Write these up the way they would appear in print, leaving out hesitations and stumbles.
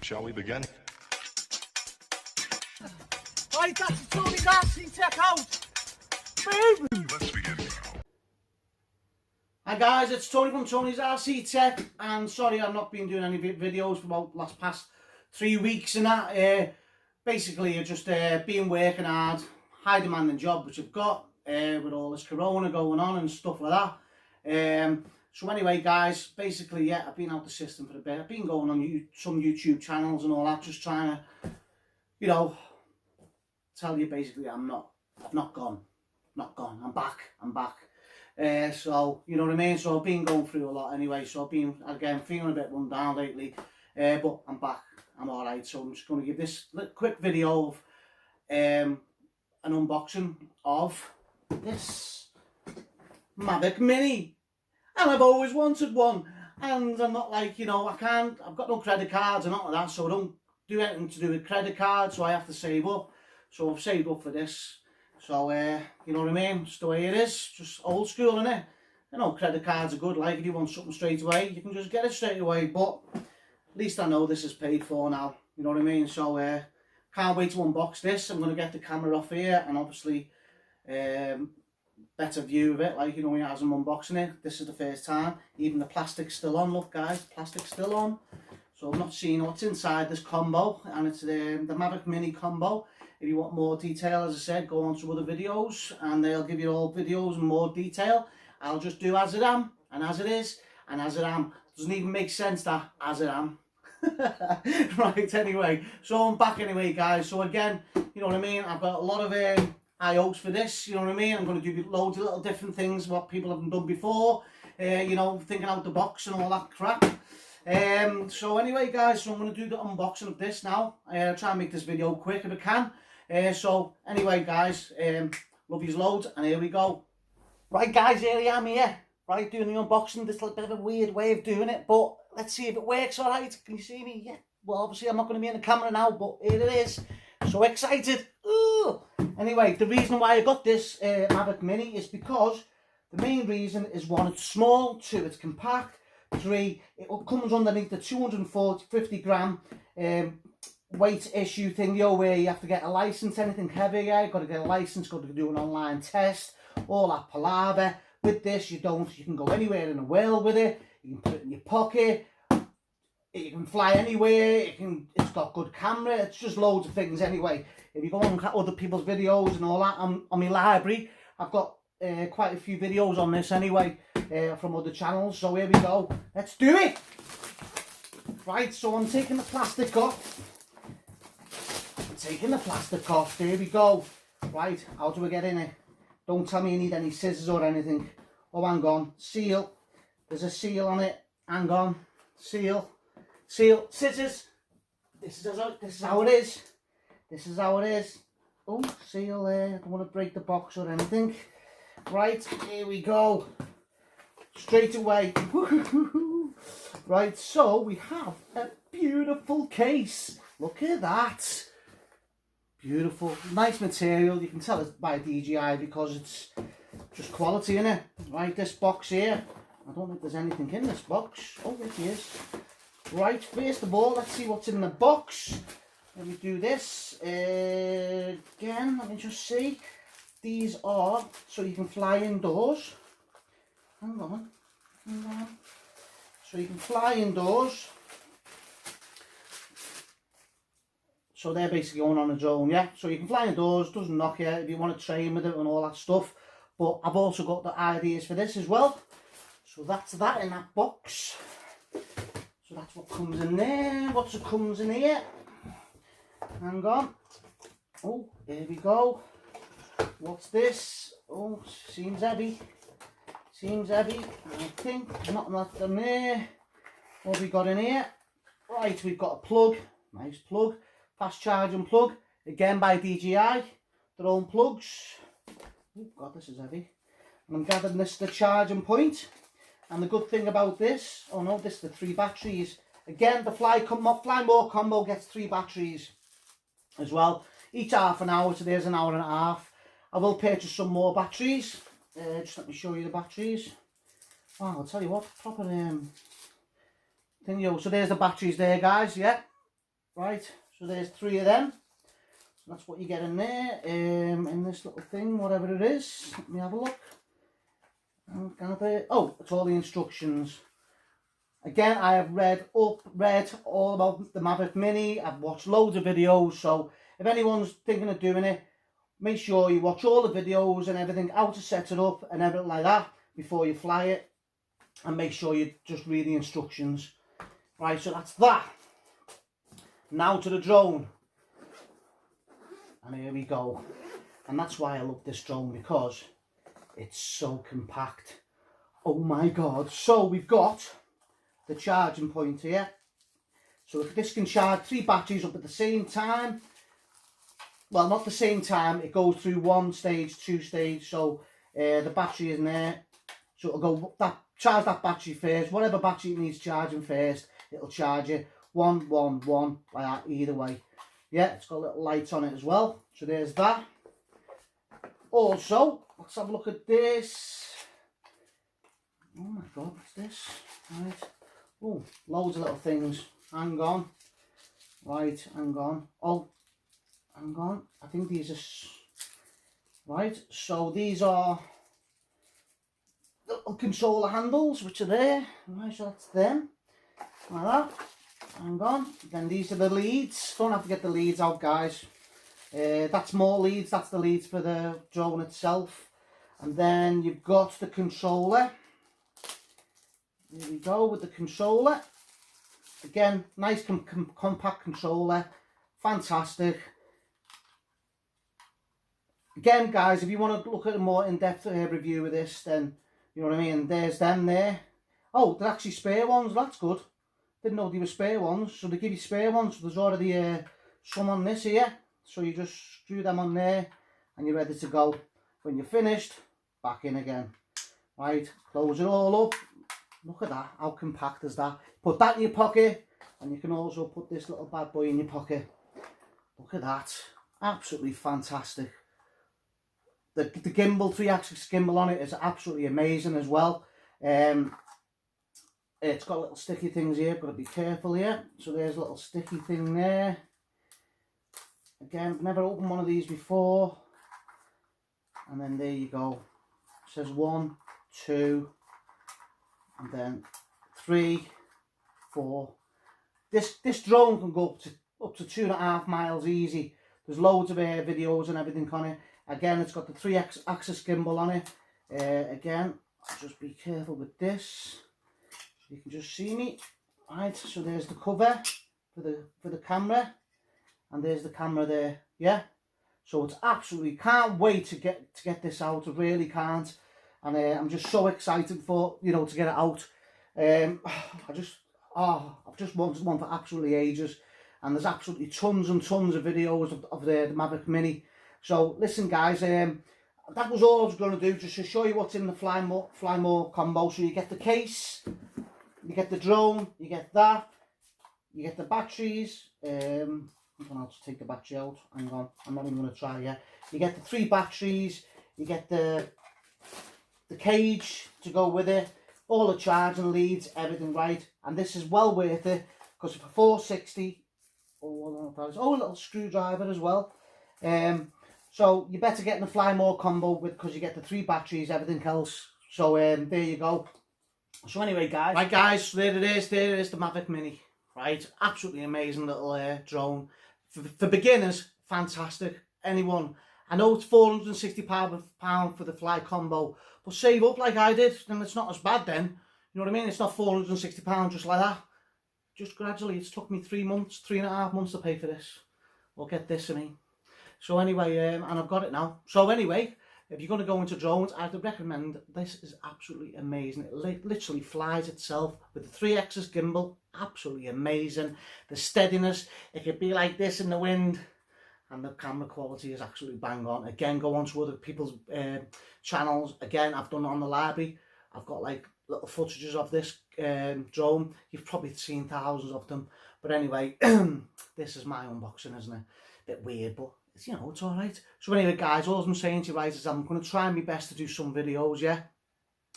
Shall we begin? Right, that's Tony's RC Tech out. Let's begin now. Hi guys, it's Tony from Tony's RC Tech, and sorry I've not been doing any videos for about the past 3 weeks and that. Basically, I've just been working hard, high demanding job which I've got with all this corona going on and stuff like that. So anyway guys, basically yeah, I've been out the system for a bit. I've been going on some YouTube channels and all that, just trying to, you know, tell you basically I've not gone, I'm back. So you know what I mean, so I've been going through a lot anyway, so I've been again feeling a bit run down lately, but I'm back, I'm alright. So I'm just going to give this quick video of an unboxing of this Mavic Mini, and I've always wanted one, and I'm not like, you know, I've got no credit cards and all like that, so I don't do anything to do with credit cards, so I have to save up. So I've saved up for this. So, you know what I mean? It's the way it is. Just old school, innit? You know, credit cards are good. Like, if you want something straight away, you can just get it straight away. But at least I know this is paid for now. You know what I mean? So, can't wait to unbox this. I'm going to get the camera off here and obviously better view of it. Like, you know, as I'm unboxing it, this is the first time. Even the plastic's still on. Look, guys, plastic's still on. So I'm not seeing what's inside this combo. And it's the Mavic Mini combo. If you want more detail, as I said, go on to other videos and they'll give you all videos and more detail. I'll just do as it am and as it is and as it am. Doesn't even make sense that as it am. Right, anyway, so I'm back anyway guys. So again, you know what I mean, I've got a lot of high hopes for this, you know what I mean. I'm going to do loads of little different things what people haven't done before, you know, thinking out the box and all that crap. So anyway guys, so I'm going to do the unboxing of this now. I'll try and make this video quick if I can. So anyway guys, love yous loads, and here we go. Right guys, here I am here, right, doing the unboxing. This is a bit of a weird way of doing it, but let's see if it works alright. Can you see me? Yeah, well obviously I'm not going to be in the camera now, but here it is. So excited. Ooh. Anyway, the reason why I got this Mavic Mini is because the main reason is 1, it's small, 2, it's compact, 3, it comes underneath the 250 gram weight issue thing, yo, where you have to get a license, anything heavier, you've got to get a license, got to do an online test, all that palaver. With this, you can go anywhere in the world with it, you can put it in your pocket, you can fly anywhere, it's got good camera, it's just loads of things anyway. If you go on other people's videos and all that, on my library, I've got quite a few videos on this anyway, from other channels, so here we go, let's do it! Right, so I'm taking the plastic off. There we go. Right, how do I get in it? Don't tell me you need any scissors or anything. Oh, hang on. Seal. There's a seal on it. Hang on. Seal. Scissors. This is how it is. This is how it is. Oh, seal there. I don't want to break the box or anything. Right, here we go. Straight away. Right, so we have a beautiful case. Look at that. Beautiful, nice material. You can tell it's by DJI because it's just quality, innit? Right, this box here, I don't think there's anything in this box. Oh, there it is. Right, first of all, let's see what's in the box. Let me do this again. Let me just see. These are so you can fly indoors. Hang on. So you can fly indoors. So they're basically going on a drone, yeah? So you can fly indoors, doesn't knock you if you want to train with it and all that stuff. But I've also got the ideas for this as well. So that's that in that box. So that's what comes in there. What comes in here? Hang on. Oh, here we go. What's this? Oh, seems heavy. I think not left in there. What have we got in here? Right, we've got a plug. Nice plug. Fast charging plug, again by DJI, their own plugs. Oh god, this is heavy. And I'm gathering this is the charging point. And the good thing about this, oh no, this is the 3 batteries. Again, the Fly More combo gets 3 batteries as well. Each half an hour, so there's an hour and a half. I will purchase some more batteries. Just let me show you the batteries. Wow, I'll tell you what, proper thing, yo. So there's the batteries there, guys, yeah. Right, so there's 3 of them. So that's what you get in there, in this little thing, whatever it is. Let me have a look. Oh, it's all the instructions. Again, I have read all about the Mavic Mini. I've watched loads of videos, so if anyone's thinking of doing it, make sure you watch all the videos and everything, how to set it up and everything like that before you fly it, and make sure you just read the instructions. Right, so that's that. Now to the drone. And here we go. And that's why I love this drone, because it's so compact. Oh my god. So we've got the charging point here. So if this can charge 3 batteries up at the same time, well, not the same time, it goes through 1 stage, 2 stage, so the battery is in there, so it'll go charge that battery first. Whatever battery it needs charging first, it'll charge it 1, 1, 1, like that, either way. Yeah, it's got little lights on it as well, so there's that. Also, let's have a look at this. Oh my god, what's this? Right. Oh, loads of little things. Hang on. Right, hang on. Oh, hang on. I think these are... Right, so these are little controller handles, which are there. Right, so that's them. Like that. Hang on. Then these are the leads. Don't have to get the leads out, guys. That's more leads. That's the leads for the drone itself. And then you've got the controller. Here we go with the controller. Again, nice compact controller. Fantastic. Again, guys, if you want to look at a more in-depth review of this, then, you know what I mean, there's them there. Oh, they're actually spare ones. That's good. Didn't know they were spare ones. So they give you spare ones. So there's already some on this here. So you just screw them on there and you're ready to go. When you're finished, back in again. Right, close it all up. Look at that, how compact is that? Put that in your pocket, and you can also put this little bad boy in your pocket. Look at that, absolutely fantastic. The gimbal, 3-axis gimbal on it is absolutely amazing as well. It's got little sticky things here, got to be careful here. So there's a little sticky thing there. Again, I've never opened one of these before. And then there you go. It says 1, 2, and then 3, 4. This drone can go up to 2.5 miles easy. There's loads of videos and everything on it. Again, it's got the 3-axis gimbal on it. Again, just be careful with this. You can just see me. Right, so there's the cover for the camera, and there's the camera there. Yeah. So it's absolutely, can't wait to get this out. I really can't, and I'm just so excited for, you know, to get it out. I've just wanted one for absolutely ages, and there's absolutely tons and tons of videos of the Mavic Mini. So listen, guys, that was all I was going to do, just to show you what's in the Fly More combo. So you get the case, you get the drone, you get that, you get the batteries. I'll just take the battery out. Hang on, I'm not even going to try yet. You get the 3 batteries, you get the cage to go with it, all the charging leads, everything right. And this is well worth it, because for $460, oh, a little screwdriver as well. So you better get in the Fly More combo because you get the 3 batteries, everything else. So there you go. So anyway, guys, right, guys, so there it is, the Mavic Mini. Right, absolutely amazing little drone. For beginners, fantastic. Anyone, I know it's £460 for the Fly combo, but save up like I did, then it's not as bad then. You know what I mean? It's not £460 just like that. Just gradually, it's took me 3.5 months to pay for this. Or get this, I mean. So anyway, and I've got it now. So anyway, if you're going to go into drones, I'd recommend this. Is absolutely amazing. It literally flies itself with the 3-axis gimbal. Absolutely amazing. The steadiness, it could be like this in the wind, and the camera quality is absolutely bang on. Again, go on to other people's channels. Again, I've done it on the library. I've got like little footages of this drone. You've probably seen thousands of them. But anyway, this is my unboxing, isn't it? Bit weird, but it's, you know, it's all right. So anyway, guys, all I'm saying to you, right, is I'm going to try my best to do some videos, yeah?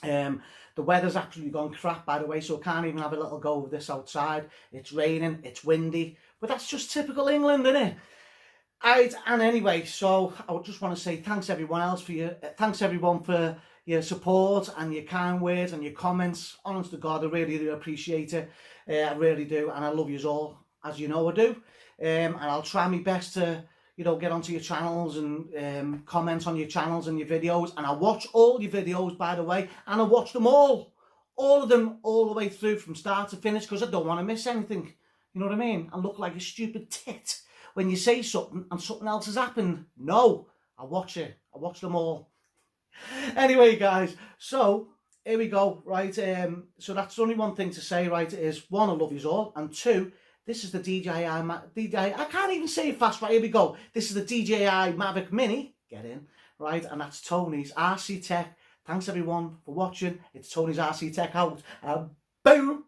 The weather's actually gone crap, by the way, so I can't even have a little go of this outside. It's raining, it's windy, but that's just typical England, isn't it? Right, and anyway, so I just want to say thanks everyone for your support and your kind words and your comments. Honest to God, I really do appreciate it. I really do, and I love you all, as you know I do. And I'll try my best to, get onto your channels and comment on your channels and your videos. And I watch all your videos, by the way, and I watch them all of them, all the way through from start to finish, because I don't want to miss anything. You know what I mean? I look like a stupid tit when you say something and something else has happened. No, I watch it. I watch them all. Anyway, guys, so here we go, right? So that's only one thing to say, right? Is one, I love you all, and two, this is the DJI, I can't even say it fast, right? Here we go. This is the DJI Mavic Mini, get in, right? And that's Tony's RC Tech. Thanks everyone for watching. It's Tony's RC Tech out. Boom!